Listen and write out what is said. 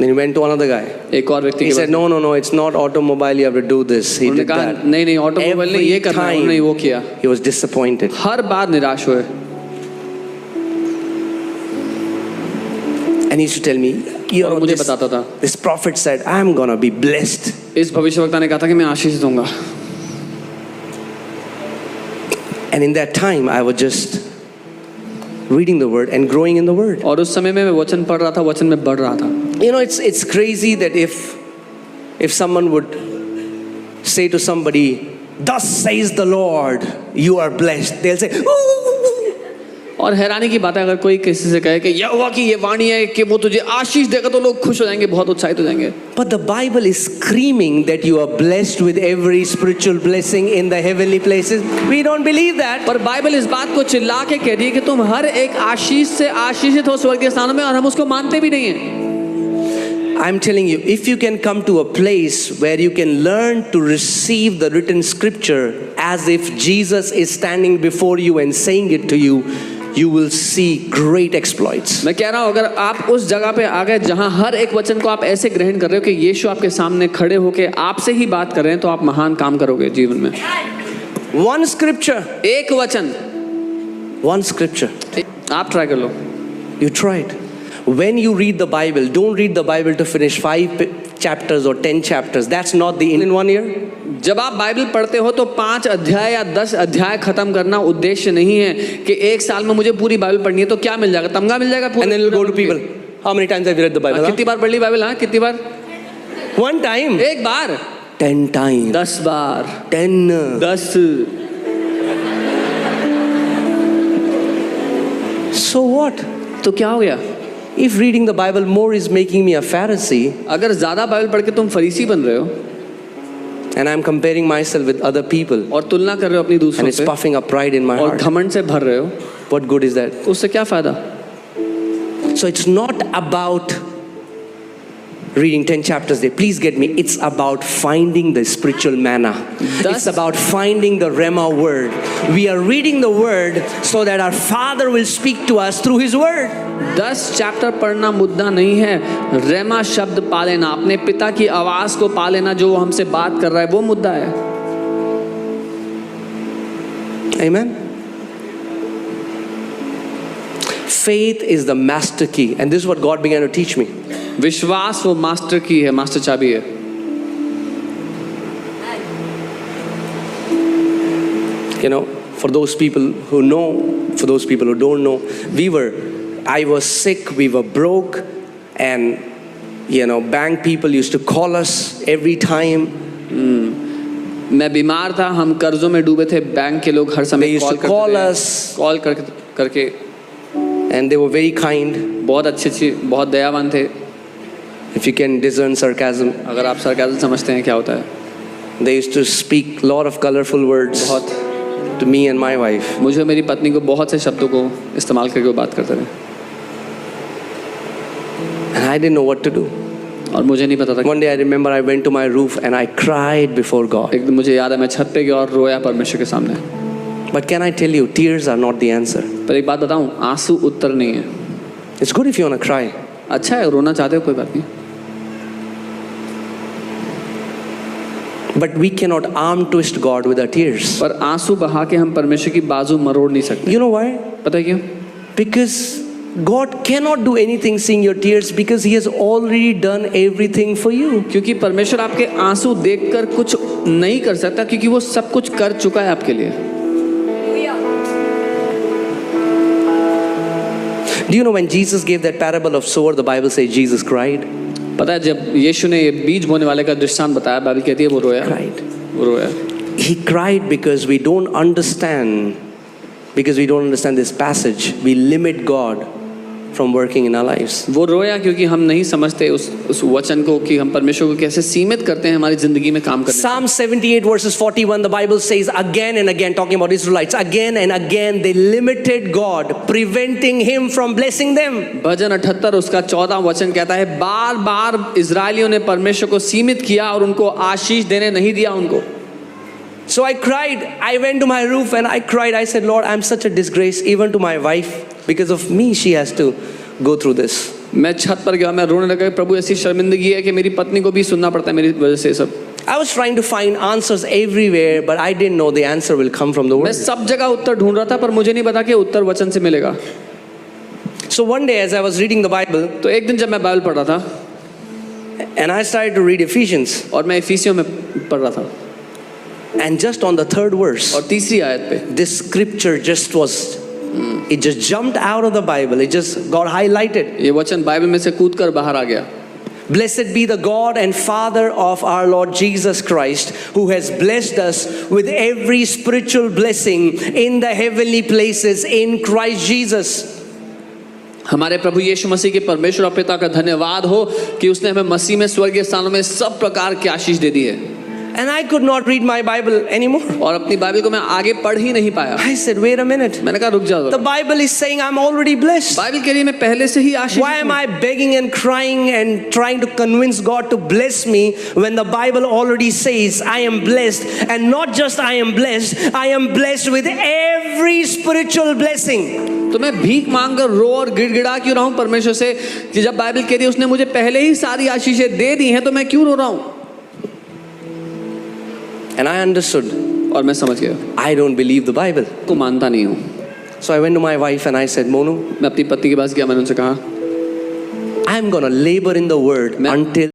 Then he went to another guy. एक और व्यक्ति He के said, pass no, it's not automobile. You have to do this. He उन्होंने did कहा that. नहीं ऑटोमोबाइल ने ये Every करना है, time उन्होंने वो किया। he was disappointed. हर बार निराश हुए। And he used to tell me, और मुझे बताता था, this prophet said, I'm gonna be blessed. इस भविष्यवक्ता ने कहा था कि मैं आशीष दूंगा। And in that time, I was just reading the word and growing in the word. और उस समय में मैं वचन पढ़ रहा था, वचन में बढ़ रहा था। You know, it's crazy that if someone would say to somebody, thus says the Lord, you are blessed, they'll say, ooh. और हैरानी की बात है, अगर कोई किसी से कहे कि यहोवा की ये वाणी है कि वो तुझे आशीष देगा, तो लोग खुश हो जाएंगे, बहुत उत्साहित हो जाएंगे। But the Bible is screaming that you are blessed with every spiritual blessing in the heavenly places. We don't believe that. पर बाइबल इस बात को चिल्ला के कह रही है कि तुम हर एक आशीष से आशीषित हो स्वर्गीय स्थानों में, और हम उसको मानते भी नहीं हैं। I'm telling you, if you can come to a place where you can learn to receive the written scripture as if Jesus is standing before you and saying it to you, you will see great exploits. मैं कह रहा हूँ, अगर आप उस जगह पे आ गए जहाँ हर एक वचन को आप ऐसे ग्रहण कर रहे हो कि यीशु आपके सामने खड़े होके आपसे ही बात कर रहे हैं, तो आप महान काम करोगे जीवन में। One scripture. एक वचन। One scripture. आप ट्राई कर लो। You try it. When you read the Bible, don't read the Bible to finish 5 chapters or 10 chapters. That's not the in 1 year. जब आप बाइबल पढ़ते हो तो 5 अध्याय या 10 अध्याय खत्म करना उद्देश्य नहीं है कि एक साल में मुझे पूरी बाइबल पढ़नी है, तो क्या मिल जाएगा, तमगा मिल जाएगा। And then you'll go to people. How many times have you read the Bible? कितनी बार पढ़ ली बाइबल? हाँ, कितनी बार? One time. एक बार। 10 times. 10 बार। 10. So what? तो क्या हो गया? If reading the Bible more is making me a Pharisee, अगर ज़्यादा बाइबल पढ़ के तुम फरीसी बन रहे हो, and I'm comparing myself with other people, और तुलना कर रहे हो अपनी and दूसरों it's से, puffing up pride in my और heart, घमंड से भर रहे हो, what good is that? उससे क्या फायदा? So it's not about reading 10 chapters a day. Please get me. It's about finding the spiritual manna. It's about finding the Rema word. We are reading the word so that our Father will speak to us through His word. 10 chapter पढ़ना मुद्दा नहीं है, रेमा शब्द पा लेना, अपने पिता की आवाज को पा लेना जो वो हमसे बात कर रहा है, वो मुद्दा है। Amen. Faith is the master key, and this is what God began to teach me. विश्वास वो मास्टर की है, मास्टर चाबी है। You know, for those people who know, for those people who don't know, I was sick, we were broke, and you know, bank people used to call us every time. मैं बीमार था, हम कर्जों में डूबे थे, bank के लोग हर समय कॉल करके, and they were very kind. बहुत अच्छे, बहुत दयावान थे। If you can discern sarcasm, अगर आप sarcasm समझते हैं क्या होता है, they used to speak a lot of colorful words to me and my wife. मुझे मेरी पत्नी को बहुत से शब्दों को इस्तेमाल करके वो बात करते थे, and I didn't know what to do. और मुझे नहीं पता था। One day I remember I went to my roof and I cried before God. एक दिन मुझे याद है मैं छत पे गया और रोया परमेश्वर के सामने। But can I tell you, tears are not the answer. पर एक बात बताऊं, आंसू उत्तर नहीं है। It's good if you want to cry. अच्छा है, रोना चाहते हो कोई बात नहीं। But we cannot arm twist God with our tears. पर आंसू बहा के हम परमेश्वर की बाजू मरोड़ नहीं सकते। You know why? पता है क्यों? Because God cannot do anything seeing your tears because He has already done everything for you. क्योंकि परमेश्वर आपके आंसू देखकर कुछ नहीं कर सकता, क्योंकि वो सब कुछ कर चुका है आपके लिए। Do you know when Jesus gave that parable of sower, the Bible says Jesus cried? पता है जब यीशु ने ये बीज बोने वाले का दृष्टांत बताया, बाइबल कहती है वो रोया। वो रोया। He cried because we don't understand this passage. We limit God from working in our lives. वो रोया क्योंकि हम नहीं समझते उस वचन को कि हम परमेश्वर को कैसे सीमित करते हैं हमारी जिंदगी में काम करने। Psalm 78 verses 41, the Bible says again and again, talking about Israelites, again and again they limited God, preventing Him from blessing them. भजन 78 उसका 14 वचन कहता है, बार बार इजरायलियों ने परमेश्वर को सीमित किया और उनको आशीष देने नहीं दिया उनको। So I cried. I went to my roof and I cried. I said, Lord, I'm such a disgrace even to my wife. Because of me, she has to go through this. मैं छत पर गया, मैं रोने लगा, प्रभु ऐसी शर्मिंदगी है कि मेरी पत्नी को भी सुनना पड़ता है मेरी वजह से सब। I was trying to find answers everywhere, but I didn't know the answer will come from the मैं word. सब जगह उत्तर ढूंढ रहा था, पर मुझे नहीं पता कि उत्तर वचन से मिलेगा। So one day as I was reading the Bible, तो एक दिन जब मैं बाइबल पढ़ रहा था and I started to read Ephesians, और मैं इफिसियों में पढ़ रहा था, and just on the third verse, और तीसरी आयत पे this scripture just was, it just jumped out of the Bible. It just got highlighted. ये वचन बाइबल में से कूद कर बाहर आ गया। Blessed be the God and Father of our Lord Jesus Christ, who has blessed us with every spiritual blessing in the heavenly places in Christ Jesus. हमारे प्रभु यीशु मसीह के परमेश्वर और पिता का धन्यवाद हो कि उसने हमें मसीह में स्वर्गीय स्थानों में सब प्रकार की आशीष दे दी है। And I could not read my Bible anymore. और अपनी बाइबल को मैं आगे पढ़ ही नहीं पाया। I said, wait a minute. मैंने कहा रुक जाओ, The Bible is saying I'm already blessed. Bible के लिए मैं पहले से ही आशीष Why am I begging and crying and trying to convince God to bless me when the Bible already says I am blessed? And not just I am blessed with every spiritual blessing. तो मैं भीख मांग कर रो और गिड़गिड़ा क्यों रहा हूँ परमेश्वर से कि जब बाइबल कह रही है उसने मुझे पहले ही सारी आशीषें दे दी हैं, तो मैं क्यों रो रहा हूँ? And I understood. और मैं समझ गया, I don't believe the Bible. को मानता नहीं हूँ। So I went to my wife and I said, Monu, मैं अपनी पत्नी के पास गया, मैंने उनसे कहा I'm gonna labor in the word मैं- until